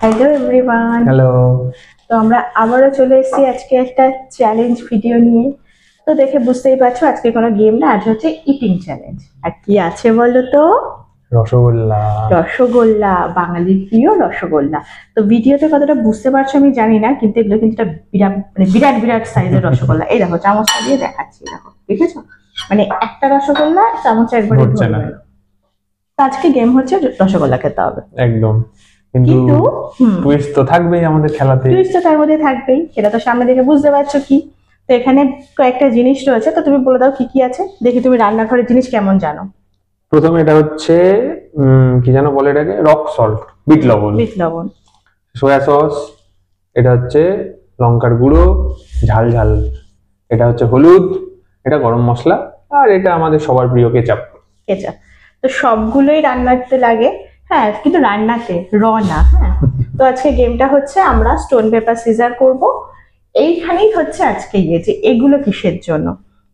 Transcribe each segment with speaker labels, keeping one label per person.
Speaker 1: Hello everyone.
Speaker 2: Hello.
Speaker 1: তো আমরা আবারও চলে এসেছি আজকে একটা চ্যালেঞ্জ ভিডিও নিয়ে। তো দেখে বুঝতেই পারছো আজকে কোনো গেম না, আজ হচ্ছে ইটিং চ্যালেঞ্জ। আর কি আছে বলো তো?
Speaker 2: রসগোল্লা।
Speaker 1: রসগোল্লা, বাঙালির প্রিয় রসগোল্লা। তো ভিডিওতে কতটা বুঝতে পারছো আমি জানি না, কিন্তু এগুলো কিন্তু একটা বিরাট মানে বিরাট বিরাট সাইজের রসগোল্লা। এই দেখো চামচটা দিয়ে দেখাচ্ছি, দেখো দেখেছো? মানে একটা রসগোল্লা চামচ একবারে
Speaker 2: ধরছে না।
Speaker 1: তো আজকে গেম হচ্ছে রসগোল্লা খেতে হবে
Speaker 2: একদম।
Speaker 1: কিন্তু
Speaker 2: টুইস্ট তো থাকবেই আমাদের খেলাতে।
Speaker 1: টুইস্ট তো তার মধ্যে থাকবেই, সেটা তো সামনে দেখে বুঝতে পারছো কি। তো এখানে কয়েকটা জিনিস রয়েছে, তো তুমি বলে দাও কি কি আছে, দেখি তুমি রান্নাঘরের জিনিস কেমন জানো।
Speaker 2: প্রথমে এটা হচ্ছে কি যেন বলে এটাকে, রক সল্ট, বিট লবণ।
Speaker 1: বিট লবণ,
Speaker 2: সোয়া সস, এটা হচ্ছে লঙ্কার গুঁড়ো, ঝাল ঝাল, এটা হচ্ছে হলুদ, এটা গরম মশলা, আর এটা আমাদের সবার প্রিয় কেচাপ।
Speaker 1: কেচাপ। তো সবগুলোই রান্নাতে লাগে, হ্যাঁ, কিন্তু রান্নাতে না, হ্যাঁ। তো আজকে গেমটা হচ্ছে আমরা স্টোন পেপার সিজার করব। এইখানেই হচ্ছে আজকে যে এগুলো কিসের জন্য।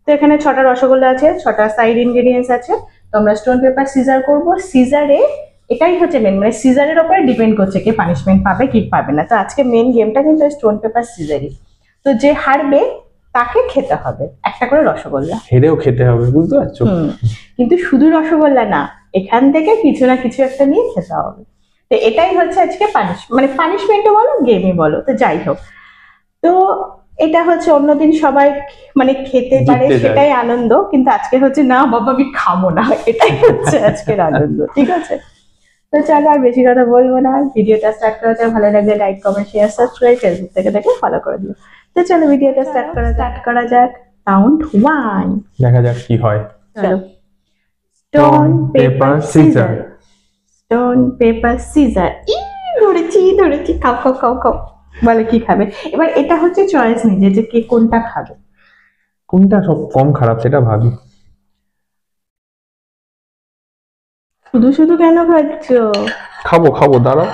Speaker 1: তো এখানে 6টা রসগোল্লা আছে, 6টা সাইড ইনগ্রেডিয়েন্টস আছে। তো আমরা স্টোন পেপার সিজার করব। সিজারে এটাই হচ্ছে মেন, মানে সিজারের উপরে ডিপেন্ড করছে কে পানিশমেন্ট পাবে কি পাবে না। তো আজকে মেন গেমটা কিন্তু স্টোন পেপার সিজারই। তো যে হারবে তাকে খেতে হবে একটা করে রসগোল্লা।
Speaker 2: হেরেও খেতে হবে, বুঝতে পারছো?
Speaker 1: কিন্তু শুধু রসগোল্লা না, এখান থেকে কিছু না কিছু একটা নিয়ে খেতে হবে। তো এটাই হচ্ছে আজকে পানিশমেন্টও বলো গেমই বলো, তো যাই হোক। তো এটা হচ্ছে অন্যদিন সবাই মানে খেতে পারে
Speaker 2: জিততে যায়।
Speaker 1: সেটাই আনন্দ, কিন্তু আজকে হচ্ছে না বাবা আমি খাবো না, এটাই হচ্ছে আজকের আনন্দ, ঠিক আছে? তো চলো আর বেশি কথা বলবো না, ভিডিওটা স্টার্ট করা যাক। ভালো লাগলে like comment share subscribe, Facebook থেকে দেখে ফলো করে দিও। তো চলো ভিডিওটা স্টার্ট করা যাক। রাউন্ড 1,
Speaker 2: দেখা যাক কি হয়।
Speaker 1: চলো। Stone paper scissor, stone paper caesar. ধরেছি ধরেছি, খাও খাও খাও খাও। বলে কি খাবে এবার, এটা হচ্ছে চয়েস নিজে যে কে কোনটা খাবে।
Speaker 2: কোনটা সব কম খারাপ সেটা ভাবি।
Speaker 1: শুধু শুধু কেন খাচ্ছ?
Speaker 2: খাবো খাবো, দাঁড়াও।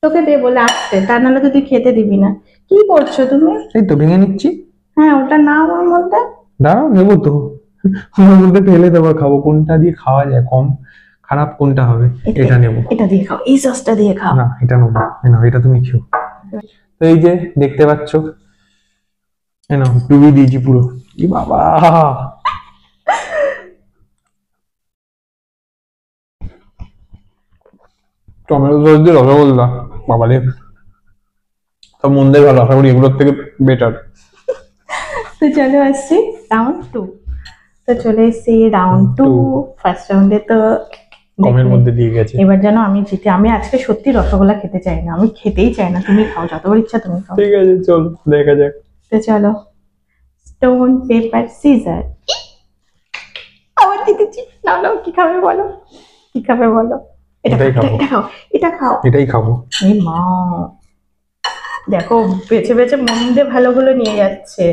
Speaker 1: তোকে দে বলে আসতে, তা নাহলে তো তুই খেতে দিবি না। কি করছো তুমি?
Speaker 2: এই তো ভেঙে নিচ্ছি।
Speaker 1: হ্যাঁ ওটা না আমার মধ্যে।
Speaker 2: দাঁড়াও, নেবো তো। ওর মধ্যে ফেলে দেবো, খাবো। কোনটা দিয়ে খাওয়া যায় কম খারাপ কোনটা হবে? এটা নেবো।
Speaker 1: এটা দিয়ে খাও, এই সসটা দিয়ে খাও।
Speaker 2: না এটা নেবো না, এটা তুমি খেও। তো এই যে দেখতে পাচ্ছ, না ডুবি দিয়েছি পুরো। কি বাবা, টমেটো সস দিয়ে রসগোল্লা, বাবা রে। সব মন দিয়ে ভালো, আশা করি এগুলোর থেকে বেটার।
Speaker 1: তো চলে আসছি রাউন্ড 2। তো চলে এসছি রাউন্ড 2। ফার্স্ট রাউন্ডে তো
Speaker 2: কমের মধ্যে দিয়ে গেছে।
Speaker 1: এবার যেন আমি জিতে। আমি আজকে সত্যি রসগোল্লা খেতে চাই না, আমি খেতেই চাই না, তুমি খাও, যতবার ইচ্ছা তুমি খাও।
Speaker 2: ঠিক আছে চল দেখা যাক।
Speaker 1: তো চলো, স্টোন পেপার সিজার। আবার জিতেছি। নাও নাও, কি খাবে বলো, কি খাবে বলো?
Speaker 2: এটাই খাবো।
Speaker 1: এটা খাও, এটা খাও।
Speaker 2: এটাই খাবো।
Speaker 1: এই মা, দেখো বেছে বেছে মন দিয়ে ভালোগুলো নিয়ে যাচ্ছে।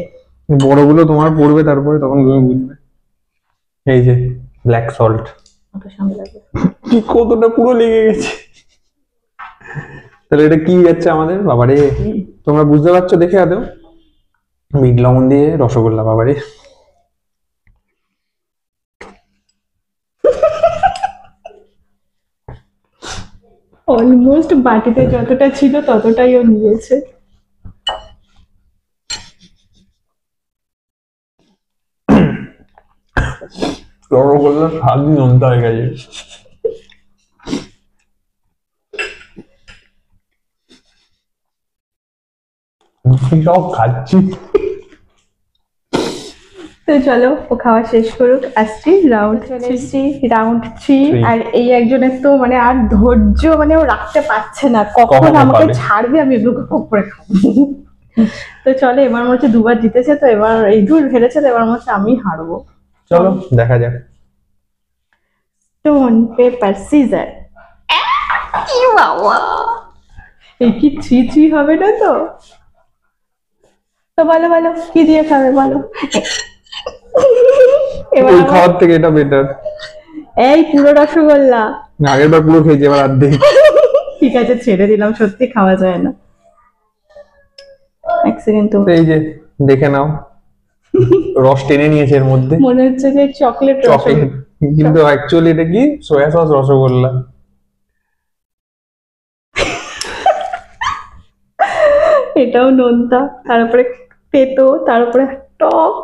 Speaker 2: বড়গুলো তোমার পড়বে, তারপরে তখন তুমি বুঝবে। এই যে ব্ল্যাক সল্ট,
Speaker 1: অত সামনে লাগবে।
Speaker 2: কতটা পুরো লেগে গেছে। তাহলে এটা কি যাচ্ছে আমাদের? বাবারে, তোমরা বুঝতে পারছো দেখে আদৌ? বিট লবণ দিয়ে রসগোল্লা, বাবারে।
Speaker 1: অলমোস্ট বাটিতে যতটা ছিল ততটাই ও নিয়েছে।
Speaker 2: রসগোল্লা স্বাদ নোনতা হয়ে গেছে। সব খাচ্ছি।
Speaker 1: তো চলো ও খাওয়া শেষ করুক, আসছি রাউন্ড 3। আর এই একজনের তো মানে আর ধৈর্য, মানে ও রাখতে পারছে না, কখন
Speaker 2: কখন
Speaker 1: আমাকে
Speaker 2: পাবে?
Speaker 1: ছাড়বে আমি এগুলো খুব করে খাবো। তো চলো, এবার মনে হচ্ছে দুবার জিতেছে, তো এবার এই দূর হেরেছে, তো এবার মনে হচ্ছে আমি হারবো।
Speaker 2: চলো দেখা যাক।
Speaker 1: Stone paper caesar. কি বাবা, এই কি ছি হবে না তো? তো বলো বলো কি দিয়ে খাবে বলো। এবার
Speaker 2: ওই
Speaker 1: আমার-
Speaker 2: খাওয়ার থেকে এটা বেটার।
Speaker 1: এই পুরো রসগোল্লা।
Speaker 2: আগের বার পুরো খেয়েছি, এবার অর্ধেক।
Speaker 1: ঠিক আছে ছেড়ে দিলাম, সত্যি খাওয়া যায় না। এক সেকেন্ড, তুমি
Speaker 2: এই যে দেখে নাও, রস টেনে নিয়েছে এর মধ্যে।
Speaker 1: মনে হচ্ছে যে চকলেট
Speaker 2: চকলেট, কিন্তু অ্যাকচুয়ালি এটা কি, সোয়া সস রসগোল্লা।
Speaker 1: এটাও নোনতা, তারপরে তেতো, তারপরে টক।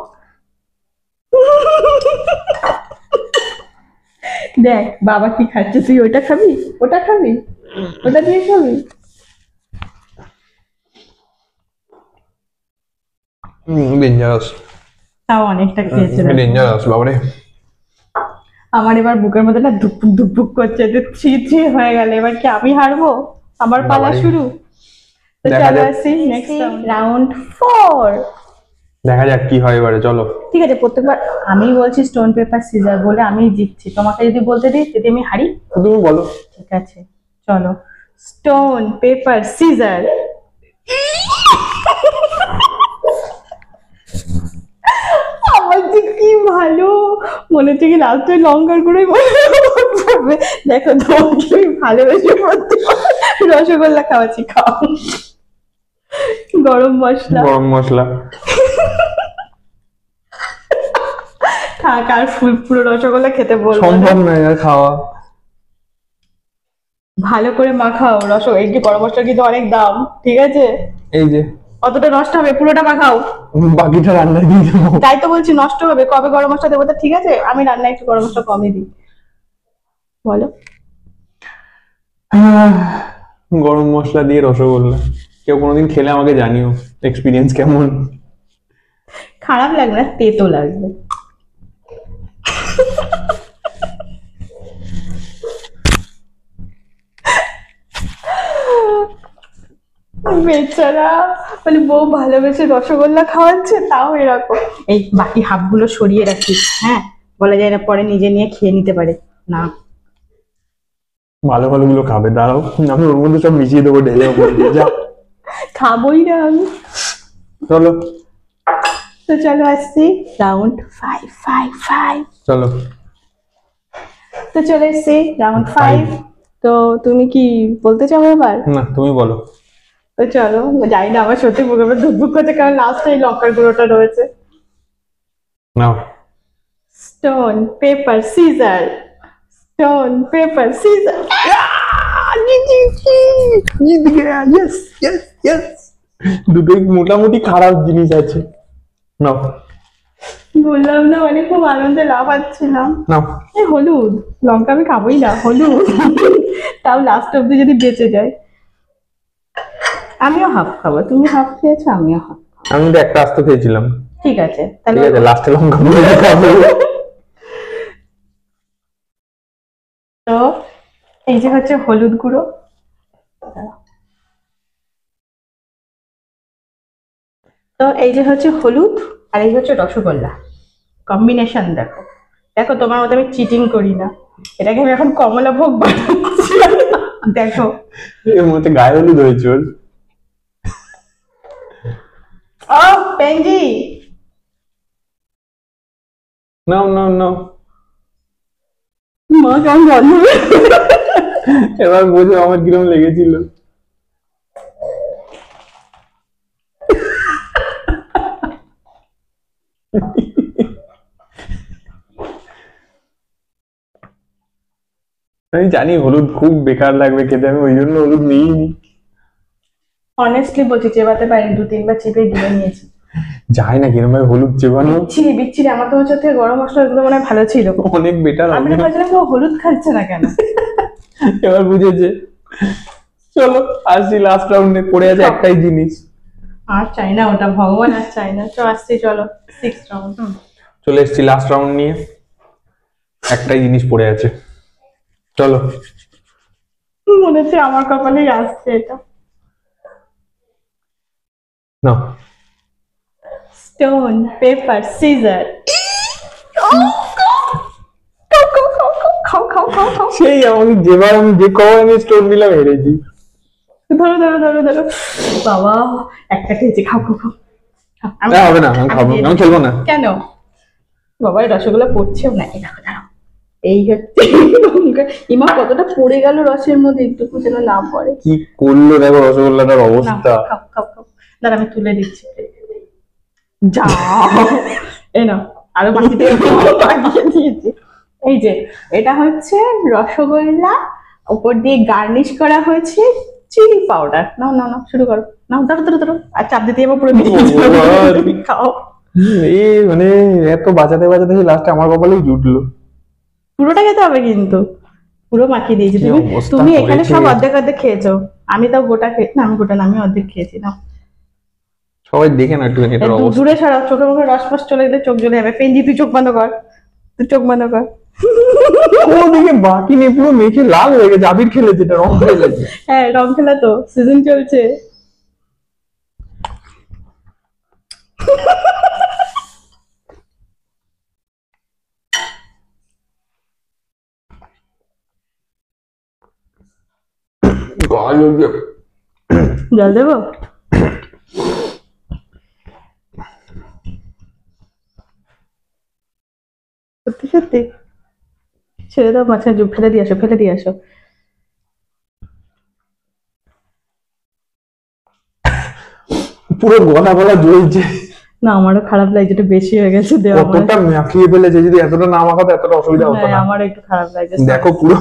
Speaker 1: দেখ বাবা কি খাচ্ছে, তুই ওটা খাবি, ওটা খাবি, ওটা দিয়ে খাবি।
Speaker 2: ডেঞ্জারাস,
Speaker 1: তাও অনেকটা খেয়েছে।
Speaker 2: ডেঞ্জারাস বাবারে।
Speaker 1: আমার এবার বুকের মধ্যে না ধুকপুক ধুকপুক করছে, যে ছি ছি হয়ে গেল, এবার কি আমি হারবো? আমার পালা
Speaker 2: বাবারে।
Speaker 1: শুরু। তো
Speaker 2: দেখা
Speaker 1: চলো
Speaker 2: যাক।
Speaker 1: আসি নেক্সট রাউন্ড 4।
Speaker 2: দেখা যাক কি হয় এবারে, চলো।
Speaker 1: ঠিক আছে, প্রত্যেকবার আমি বলছি স্টোন পেপার সিজার বলে আমি জিতছি, তোমাকে যদি বলতে দিই যদি আমি হারি।
Speaker 2: তুমি বলো।
Speaker 1: ঠিক আছে চলো, স্টোন পেপার সিজার। আমার যে কি ভালো মনে হচ্ছে কি লাস্টে লঙ্কার গুঁড়োই মনে পড়বে। দেখো তোমাকে আমি ভালোবেসে পড়তে রসগোল্লা খাওয়াচ্ছি, খাও। গরম মশলা
Speaker 2: গরম মশলা।
Speaker 1: থাক, আর পুরো রসগোল্লা খেতে বলবো না।
Speaker 2: সম্ভব নয় আর খাওয়া।
Speaker 1: ভালো করে মাখাও এই যে গরম মশলা কিন্তু অনেক দাম, ঠিক আছে?
Speaker 2: এই যে
Speaker 1: অতটা নষ্ট হবে, পুরোটা মাখাও।
Speaker 2: বাকিটা রান্না দিয়ে দেবো।
Speaker 1: তাই তো বলছি নষ্ট হবে, কবে গরম মশলা দেবো? তা ঠিক আছে আমি রান্নায় একটু গরম মশলা কমই দিই। বলো।
Speaker 2: গরম মশলা দিয়ে রসগোল্লা, কেউ কোনোদিন খেলে আমাকে জানিও এক্সপিরিয়েন্স কেমন।
Speaker 1: খারাপ লাগবে না, তেতো লাগবে। বেচারা, মানে বউ ভালোবেসে রসগোল্লা খাওয়াচ্ছে তাও এরকম। এই বাকি হাফ গুলো সরিয়ে রাখিস, হ্যাঁ? বলা যায় না পরে নিজে নিয়ে খেয়ে নিতে পারে না।
Speaker 2: ভালো ভালো গুলো খাবে, দাঁড়াও আমি ওর মধ্যে সব মিশিয়ে দেবো, ঢেলে ওপর দিয়ে যা।
Speaker 1: খাবোই না আমি।
Speaker 2: চলো
Speaker 1: তো চলো আসছি রাউন্ড 5।
Speaker 2: চলো।
Speaker 1: তো চলে এসছি রাউন্ড 5। তো তুমি কি বলতে চাও এবার?
Speaker 2: না তুমি বলো।
Speaker 1: তো চলো, জানি না আমার সত্যি বুকের মধ্যে ধুকধুক করছে, কারণ লাস্টে এই লঙ্কার গুঁড়োটা রয়েছে।
Speaker 2: নাও।
Speaker 1: Stone paper scissor, stone paper scissor.
Speaker 2: দুটোই মোটামুটি খারাপ জিনিস আছে। নাও
Speaker 1: বললাম না মানে খুব আনন্দে লাফাচ্ছিলাম।
Speaker 2: নাও।
Speaker 1: এই হলুদ লঙ্কা আমি খাবোই না, হলুদ। তাও লাস্ট অব্দি যদি বেঁচে যায়। আমিও হাফ খাবো, তুমি হাফ খেয়েছো, আমিও হাফ।
Speaker 2: আমি তো একটা আস্ত খেয়েছিলাম।
Speaker 1: ঠিক আছে
Speaker 2: ঠিক
Speaker 1: তাহলে।
Speaker 2: আছে, লাস্টে লঙ্কা গুঁড়ো খাবো।
Speaker 1: তো এই যে হচ্ছে হলুদ গুঁড়ো, তো এই যে হচ্ছে হলুদ, আর এই হচ্ছে রসগোল্লা। কম্বিনেশন দেখো, দেখো তোমার মতো আমি চিটিং করি না, এটাকে আমি এখন কমলা ভোগ বানাচ্ছি। দেখো
Speaker 2: এর মধ্যে গায়ে হলুদ হয়েছে ওর।
Speaker 1: ও পেঞ্জি,
Speaker 2: নাও নাও নাও।
Speaker 1: মা কেমন গন্ধ।
Speaker 2: এবার বোঝো আমার কিরকম লেগেছিল। আমি জানি হলুদ খুব বেকার লাগবে খেতে, আমি ওই জন্য হলুদ নিইনি।
Speaker 1: অনেস্টলি বলছি, চেবাতে পারি, 2-3 বার চেপে গিলে নিয়েছি।
Speaker 2: যায় না কিরম ভাবে হলুদ চেবানো।
Speaker 1: বিচ্ছিরি বিচ্ছিরি, আমার তো হচ্ছে থেকে গরম মশলা গুলো মনে হয় ভালো ছিল।
Speaker 2: অনেক বেটার
Speaker 1: আমি
Speaker 2: হবে।
Speaker 1: না ভাবছিলাম কেউ হলুদ খাচ্ছে না কেন।
Speaker 2: এবার বুঝেছে। চলো আসছি লাস্ট রাউন্ডে, পড়ে আছে একটাই জিনিস।
Speaker 1: আর চাই না ওটা, ভগবান আর চাই না। তো আসছি চলো 6 রাউন্ড।
Speaker 2: চলে এসছি লাস্ট রাউন্ড নিয়ে, একটাই জিনিস পড়ে আছে। চলো।
Speaker 1: মনে হচ্ছে আমার কপালেই আসছে এটা।
Speaker 2: না
Speaker 1: স্টোন পেপার সিজার। খাও খাও খাও খাও।
Speaker 2: সেই আমি যেবার আমি যে কবার আমি স্টোন নিলাম হেরেছি।
Speaker 1: ধরো ধরো ধরো ধরো, বাবা একটা খেয়েছি, খাও খাও খাও।
Speaker 2: হবে না, আমি খাবো, আমি খেলবো না।
Speaker 1: কেন বাবা, এই রসগোল্লা পড়ছেও না, এই দেখো দাঁড়াও, এই হচ্ছে ইমা কতটা পড়ে গেল রসের মধ্যে, একটুকু যেন না পড়ে।
Speaker 2: কি করলো দেখো রসগোল্লাটার
Speaker 1: নাও,
Speaker 2: অবস্থা।
Speaker 1: খাও খাও খাও, দাঁড়া আমি তুলে দিচ্ছি। যা এই নাও, আরো বাকি বাকিয়ে দিয়েছি। এই যে এটা হচ্ছে রসগোল্লা, উপর দিয়ে গার্নিশ করা হয়েছে চিলি পাউডার। নাও নাও নাও, শুরু করো, নাও, ধরো ধরো ধরো, আর চাপ দিতে যাবো পুরো
Speaker 2: ভগবান।
Speaker 1: খাও।
Speaker 2: এই মানে এত বাঁচাতে বাঁচাতে লাস্টে আমার কপালেই জুটলো।
Speaker 1: পুরোটা খেতে হবে কিন্তু, পুরো মাখিয়ে দিয়েছি।
Speaker 2: কি
Speaker 1: তুমি
Speaker 2: অবস্থা
Speaker 1: তুমি এখানে
Speaker 2: করেছে।
Speaker 1: সব অর্ধেক অর্ধেক খেয়েছো, আমি তাও গোটা না, আমি গোটা না, আমি অর্ধেক খেয়েছি। না
Speaker 2: সবাই দেখে না একটুখানি এটার অবস্থা।
Speaker 1: দূরে সরাও, চোখে মুখে রস ফস চলে গেলে চোখ জ্বলে যাবে। পেন্ডি, তুই চোখ বন্ধ কর, তুই চোখ বন্ধ কর।
Speaker 2: ওদিকে বাকি নেই, পুরো মেখে লাল হয়ে গেছে, আবির খেলেছে, এটা রং খেলেছে।
Speaker 1: হ্যাঁ, রং খেলা তো সিজন চলছে। জল দেবো? সত্যি সত্যি ছেড়ে দাও, মাঝখানে যুগ ফেলে দিয়ে আসো, ফেলে দিয়ে আসো।
Speaker 2: পুরো গলা গলা জ্বলছে।
Speaker 1: না, আমারও খারাপ লাগছে, এটা বেশি হয়ে গেছে দেওয়া।
Speaker 2: কতটা মাখিয়ে ফেলেছে, যদি এতটা না মাখাতো এতটা অসুবিধা হতো না।
Speaker 1: আমারও একটু খারাপ লাগছে।
Speaker 2: দেখো পুরো,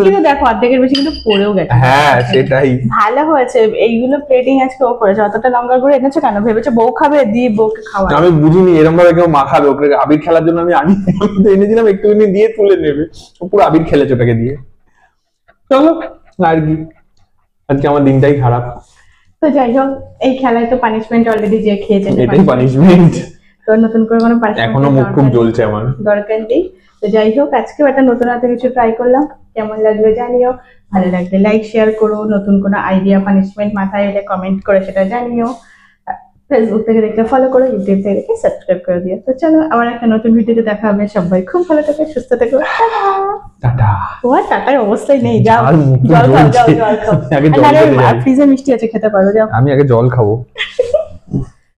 Speaker 1: কিন্তু দেখো অর্ধেকের বেশি কিন্তু পড়েও গেছে।
Speaker 2: হ্যাঁ সেটাই।
Speaker 1: ভালো হয়েছে। এইগুলো প্লেটিং আজকে ও করেছে। অতটা লঙ্কা করে এনেছো কেন? ভেবেছে বউ খাবে, দিয়ে বউকে খাওয়া।
Speaker 2: আমি বুঝিনি এরকম ভাবে কেউ মাখাবে ওকে। আবির খেলার জন্য আমি এনেছিলাম, একটুখানি দিয়ে তুলে নেবে, ও পুরো আবির খেলেছে ওটাকে দিয়ে। চলো আর কি, আজকে আমার দিনটাই খারাপ।
Speaker 1: তো যাই হোক, এই খেলায় তো পানিশমেন্ট অলরেডি যে খেয়েছে,
Speaker 2: এটাই পানিশমেন্ট।
Speaker 1: তো নতুন করে কোনো punishment
Speaker 2: এখনো মুখ খুব জ্বলছে আমার।
Speaker 1: দরকার নেই। তো যাই হোক, আজকে একটা নতুন হাতে কিছু ট্রাই করলাম, কেমন লাগলো জানিও। ভালো লাগলে লাইক শেয়ার করো, নতুন কোনো আইডিয়া পানিশমেন্ট মাথায় এলে কমেন্ট করে সেটা জানিও। ফেসবুক থেকে দেখলে ফলো করো, ইউটিউব থেকে দেখে সাবস্ক্রাইব করে দিও। তো চলো, আবার একটা নতুন ভিডিওতে দেখা হবে। সবাই খুব ভালো থেকো, সুস্থ থেকো,
Speaker 2: টাটা।
Speaker 1: তোমার টাটার অবস্থাই নেই, যাও
Speaker 2: আর মুখ
Speaker 1: জল খাও, যাও
Speaker 2: জ্বলছে।
Speaker 1: জল খাও।
Speaker 2: আগে জল খেতে যাই।
Speaker 1: ফ্রিজে মিষ্টি আছে, খেতে পারো, যাও।
Speaker 2: আমি আগে জল খাবো।